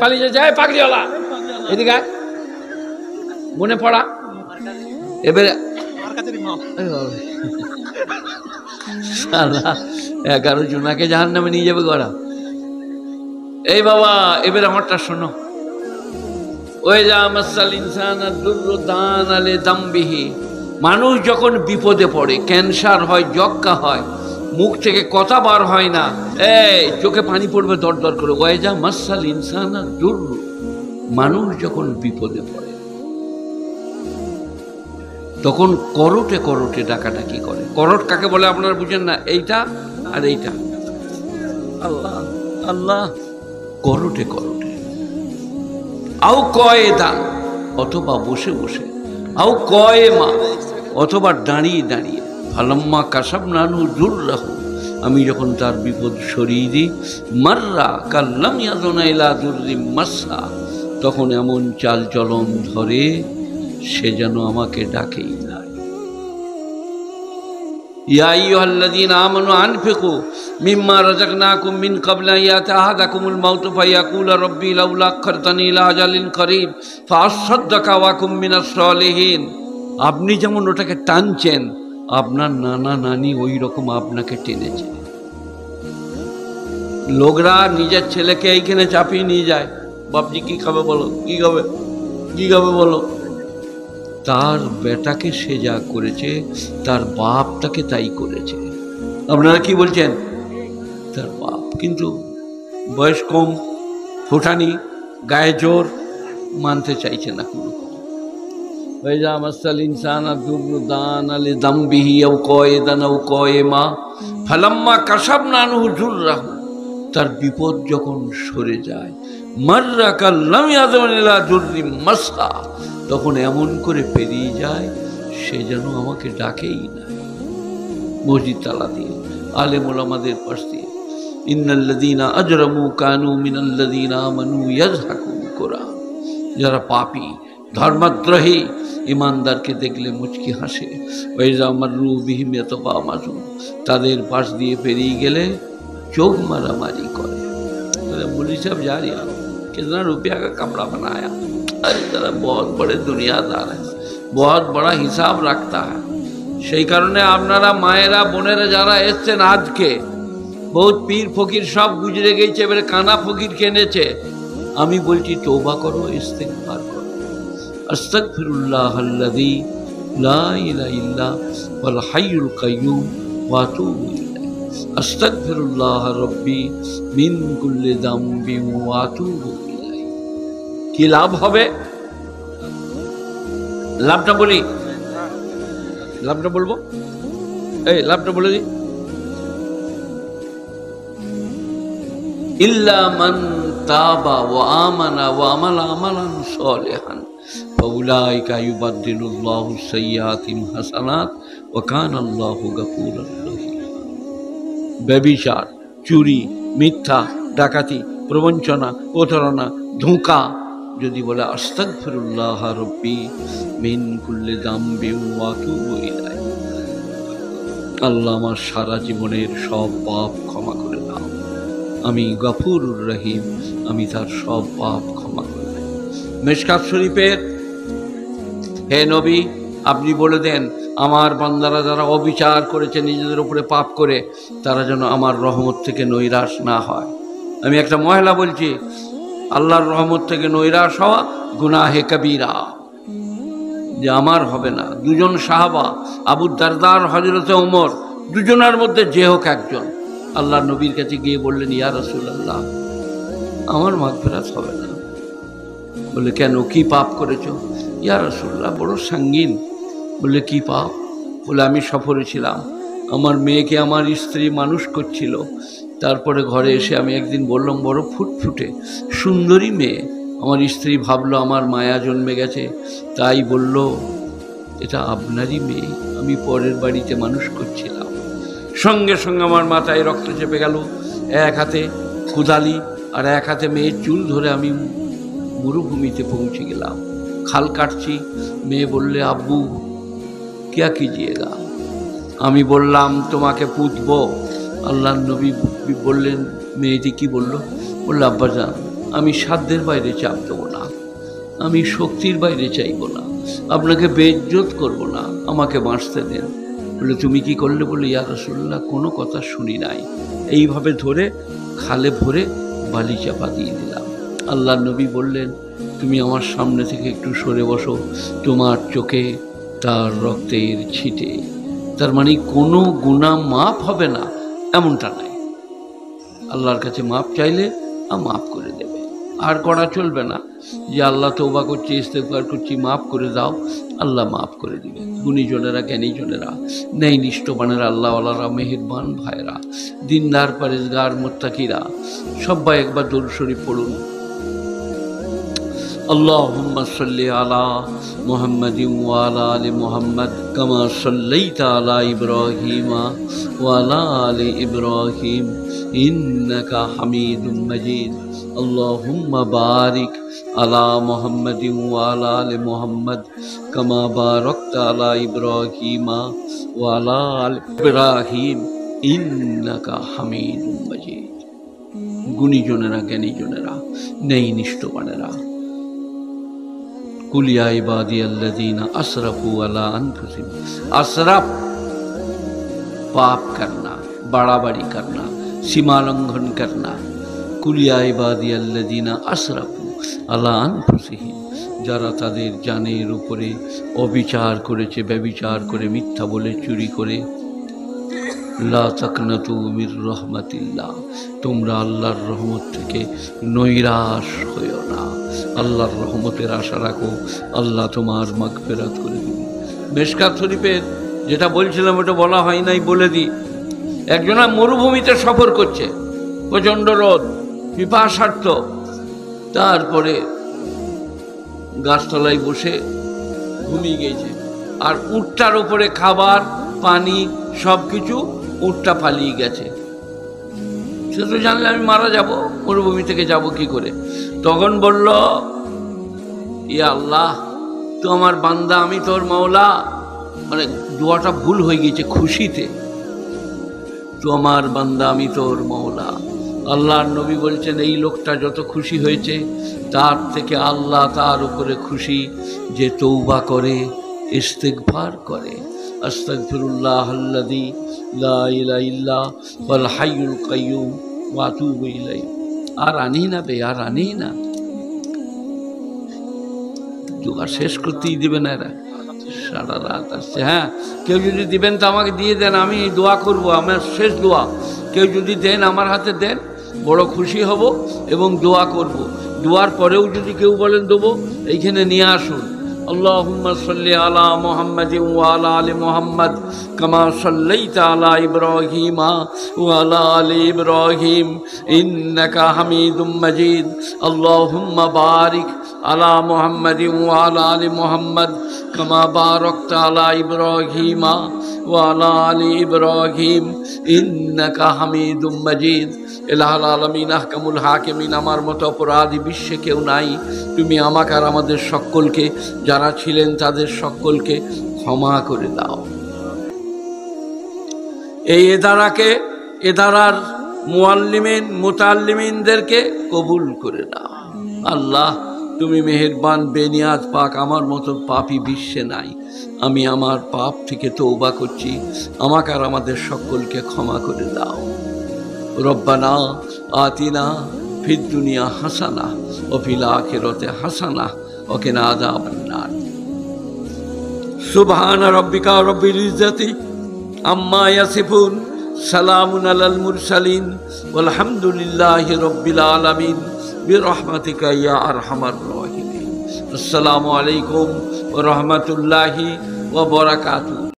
পালিয়ে যাচ্ছে, পাগড়িওয়ালা এদিকে মনে পড়া। এবারে 11 জনাকে জাহান্নামে নিয়ে যাবে গড়া। এই বাবা এবার আমারটা শোনো। ওই যা মাসাল ইনসান দুর্দান আলে দামবিহি, মানুষ যখন বিপদে পড়ে, ক্যান্সার হয়, যক্কা হয়, মুখ থেকে কথা বার হয় না, চোখে পানি পড়বে দর দর করে। ওই যা মাসাল ইনসান দুর, মানুষ যখন বিপদে পড়ে তখন করটে করটে ডাকাডাকি করে। করট কাকে বলে আপনারা বুঝেন না? এইটা আর এইটা, আল্লাহ আল্লাহ, করটে করটে। আও কয়ে দান, অথবা বসে বসে, আও কয়ে মা, অথবা দাঁড়িয়ে দাঁড়িয়ে। ফালাম্মা কাসাব নানু জুর রাহু, আমি যখন তার বিপদ সরিয়ে দিই, মাররা কাল্লাম ইয়াদনা ইলা দুররিম মাসা, তখন এমন চাল চলন ধরে সে যেন আমাকে ডাকেই না। ইয়া আইয়ুহাল্লাযীনা আমানু আনফিকু মিম্মা রাযাকনাকুম মিন ক্বাবলি আন ইয়াতিয়া আহাদাকুমুল মাউতু ফায়াকুলা রাব্বি লাউলা আখখারতানি ইলা আজালিন করিব ফাআসাদ্দাকা ওয়া আকুম মিনাস সালিহিন। আপনি যেমন ওটাকে টানছেন, আপনার নানা নানি ওই রকম আপনাকে টেনেছে। লোকরা নিজের ছেলেকে এইখানে চাপিয়ে নিয়ে যায়, বাপজি কি খাবে বলো, কি খাবে, কি খাবে বলো। তার বেটাকে সে যা করেছে, তার বাপ তাকে তাই করেছে। আপনারা কি বলছেন? তার বাপ কিন্তু বয়স কম, ফোটানি, গায়ে জোর, মানতে চাইছে না কোনো। ওয়াইজা মাসাল ইনসানা দুরদান আলি দামবিহি আও কয়দান আও কয়মা ফালাম্মা কাসাবনা আনহু জুররাহু, তার বিপদ যখন সরে যায়, মাররা কাল্লাম ইয়াদুন ইলা দুররিম মাসা, তখন এমন করে পেরিয়ে যায় সে যেন আমাকে ডাকেই না। মসজিদ তালা দিয়ে, আলেম ওলামাদের পাশ দিয়ে, ইন্নাল্লাযীনা আজরামু কানু মিনাল্লাযীনা আমানু ইয়াজহাকুন কোরআন। যারা পাপী, ধর্মদ্রোহী, ইমানদারকে দেখলে মুচকি হাসে। ওয়াইজা মাররু বিহিম ইয়াতাগামাজুন, তাদের পাশ দিয়ে পেরিয়ে গেলে চোখ মারামারি করে। মৌলভী সাহেব যা রিয়া कितना रुपया का कपड़ा बनाया, अरे तरह बहुत बड़े दुनियादार है, बहुत बड़ा हिसाब रखता है। সেই কারণে আপনারা মায়েরা বোনেরা যারা এসছেন, আজকে বহুত পীর ফকির সব গুজরে গেছে, এবারে কানা ফকির কেনেছে। আমি বলছি তওবা করো, ইস্তেগফার করো। আস্তাগফিরুল্লাহাল্লাযী লা ইলাহা ইল্লা ওয়াল হাইয়ুল কাইয়্যুম ওয়া আতুবু ইলাইহি, আস্তাগফিরুল্লাহ রাব্বি মিন কুল্লি যামবি ওয়া আতুবু ইলাইহি। কি লাভ হবে? লাভটা বলি, লাভটা বলবো, এই লাভটা বলে দিই। ইল্লা মান তাবা ওয়া আমানা ওয়া আমালা আমালান সালিহান ফাউলাইকা ইউবাদদিলুল্লাহু সাইয়্যাতিহিম হাসানাত ওয়া কানা আল্লাহু গফুরুর রহিম। ব্যভিচার, চুরি, মিথ্যা, ডাকাতি, প্রবঞ্চনা, প্রতারণা, ধোঁকা যদি বলে আস্তাগফিরুল্লাহ রাব্বি মিন কুল্লি যামবি ওয়া আতুবু ইলাইহি, আল্লাহ আমার সারা জীবনের সব পাপ ক্ষমা করে দাও, আমি গফুরুর রহিম, আমি তার সব পাপ ক্ষমা করে দেব। মিশকাত শরীফের, হে নবী আপনি বলে দেন আমার বান্দারা যারা অবিচার করেছে, নিজেদের উপরে পাপ করে, তারা যেন আমার রহমত থেকে নৈরাশ না হয়। আমি একটা মহিলা বলছি, আল্লাহর রহমত থেকে নৈরাশ হওয়া গুনাহে কবিরা, যে আমার হবে না। দুজন সাহাবা, আবু দারদার হযরতে ওমর, দুজনের মধ্যে যে হোক একজন আল্লাহ নবীর কাছে গিয়ে বললেন, ইয়া রাসূলুল্লাহ আমার মাগফিরাত হবে না। বলে কেন, কি পাপ করেছো? ইয়া রাসূলুল্লাহ বড় সঙ্গীন। বললে কি পাপ? বলে আমি সফরে ছিলাম, আমার মেয়েকে আমার স্ত্রী মানুষ করছিল, তারপরে ঘরে এসে আমি একদিন বললাম বড় ফুটফুটে সুন্দরী মেয়ে, আমার স্ত্রী ভাবলো আমার মায়া জন্মে গেছে, তাই বলল এটা আপনারই মেয়ে, আমি পরের বাড়িতে মানুষ করছিলাম। সঙ্গে সঙ্গে আমার মাথায় রক্ত চেপে গেল, এক হাতে কুদালি আর এক হাতে মেয়ের চুল ধরে আমি মরুভূমিতে পৌঁছে গেলাম। খাল কাটছি, মেয়ে বললে আব্বু क्या कीजिएगा? আমি বললাম তোমাকে পুতবো। আল্লাহর নবী বললেন, মেয়েটি কি বললো? বললো আব্বাজান আমি সাধ্যের বাইরে চাপ দেবো না, আমি শক্তির বাইরে চাইব না, আপনাকে বেইজ্জত করব না, আমাকে বাঁচতে দেন। বলে তুমি কি করলে? বলে ইয়া রাসূলুল্লাহ কোনো কথা শুনি নাই, এইভাবে ধরে খালে ভরে বালি চাপা দিয়ে দিলাম। আল্লাহ নবী বললেন তুমি আমার সামনে থেকে একটু সরে বসো, তোমার চোখে তার রক্তের ছিটে। তার মানে কোনো গুনাহ মাফ হবে না এমনটা নাই, আল্লাহর কাছে মাপ চাইলে মাফ করে দেবে। আর করা চলবে না যে আল্লাহ তওবা করছি, ইস্তেগফার করছি, মাফ করে দাও, আল্লাহ মাফ করে দিবে। গুণীজনেরা, জ্ঞানীজনেরা, ন্যায় নিষ্ঠবানেরা, আল্লাহওয়ালারা, মেহেরবান ভাইরা, দিনদার পরেজগার মুত্তাকিরা, সবাই একবার দরুদ শরীফ পড়ুন। اللهم صل على محمد وعلى آل محمد كما صليت على إبراهيم وعلى آل إبراهيم إنك حميد مجيد اللهم بارك على محمد وعلى آل محمد كما باركت على إبراهيم وعلى آل إبراهيم إنك حميد مجيد। গুণীজনেরা, জ্ঞানীজনেরা, ন্যায় নিষ্ঠবানেরা, कुल या इबादी अल्लज़ीना असरफू अला अनफुसिहिम। असरफ पाप करना, बड़ाबड़ी करना, सीमा लंघन करना। कुल या इबादी अल्लज़ीना असरफू अला अनफुसिहिम, যারা তাদের জানের উপরে অবিচার করেছে, ব্যভিচার করে, মিথ্যা বলে, চুরি করে। লা তাকনাতু মির রাহমাতিল্লাহ, তোমরা আল্লাহর রহমত থেকে নৈরাশ হইও না, আল্লাহর রহমতের আশা রাখো, আল্লাহ তোমার মাগফিরাত করে দিবেন। মিশকাত শরীফের যেটা বলছিলাম ওটা বলা হয় নাই, বলে দিই। একজনা মরুভূমিতে সফর করছে, প্রচণ্ড রোদ, পিপাসার্থ, তারপরে গাছতলায় বসে ঘুমিয়ে গেছে। আর উটটার উপরে খাবার, পানি, সব কিছু, উটটা পালিয়ে গেছে। সে তো জানলে আমি মারা যাব, মরুভূমি থেকে যাব কি করে। তখন বলল ইয়া আল্লাহ, তো আমার বান্দা, আমি তোর মাওলা। মানে দোয়াটা ভুল হয়ে গেছে খুশিতে, তো আমার বান্দা, আমি তোর মাওলা। আল্লাহর নবী বলছেন এই লোকটা যত খুশি হয়েছে, তার থেকে আল্লাহ তার উপরে খুশি যে তওবা করে, ইস্তিগফার করে। আস্তাগফিরুল্লাহাল্লাযী লা ইলাহা ইল্লা হুয়াল হাইয়ুল কাইয়্যুম ওয়া আতুবু ইলাইহি। আর আনি না বে, আর আনি না, দোয়া শেষ করতেই দিবে না এরা, সারা রাত আসছে। হ্যাঁ, কেউ যদি দিবেন তো আমাকে দিয়ে দেন, আমি দোয়া করব, আমার শেষ দোয়া। কেউ যদি দেন, আমার হাতে দেন, বড় খুশি হব এবং দোয়া করব। দোয়ার পরেও যদি কেউ বলেন দেবো, এইখানে নিয়ে আসুন। اللهم صل على محمد وعلى آل محمد كما صليت على إبراهيم وعلى آل إبراهيم إنك حميد مجيد اللهم بارك على محمد وعلى آل محمد كما باركت على إبراهيم وعلى آل إبراهيم إنك حميد مجيد। ইলাহুল আলামিন, আহকামুল হাকিমিন, আমার মতো অপরাধী বিশ্বে কেউ নাই। তুমি আমাকে আর আমাদের সকলকে, যারা ছিলেন তাদের সকলকে ক্ষমা করে দাও। এই এদারাকে, এদারার মুআল্লিমিন, মুতাআল্লিমিনদেরকে কবুল করে দাও। আল্লাহ তুমি মেহেরবান, বেনিয়াজ, পাক, আমার মতো পাপী বিশ্বে নাই। আমি আমার পাপ থেকে তওবা করছি, আমাকে আর আমাদের সকলকে ক্ষমা করে দাও। রব্বানা আতিনা ফিদ দুনিয়া হাসানা ওয়া ফিল আখিরাতি হাসানা ওয়া কিনা আযাবান নার। সুবহানা রাব্বিকা রাব্বিল ইজ্জাতি আম্মা ইয়াসিফুন, সালামুন আলাল মুরসালিন, ওয়াল হামদুলিল্লাহি রাব্বিল আলামিন, বিরহমাতিকা ইয়া আরহামার রাহিমিন। আসসালামু আলাইকুম ওয়া রাহমাতুল্লাহি ওয়া বারাকাতুহু।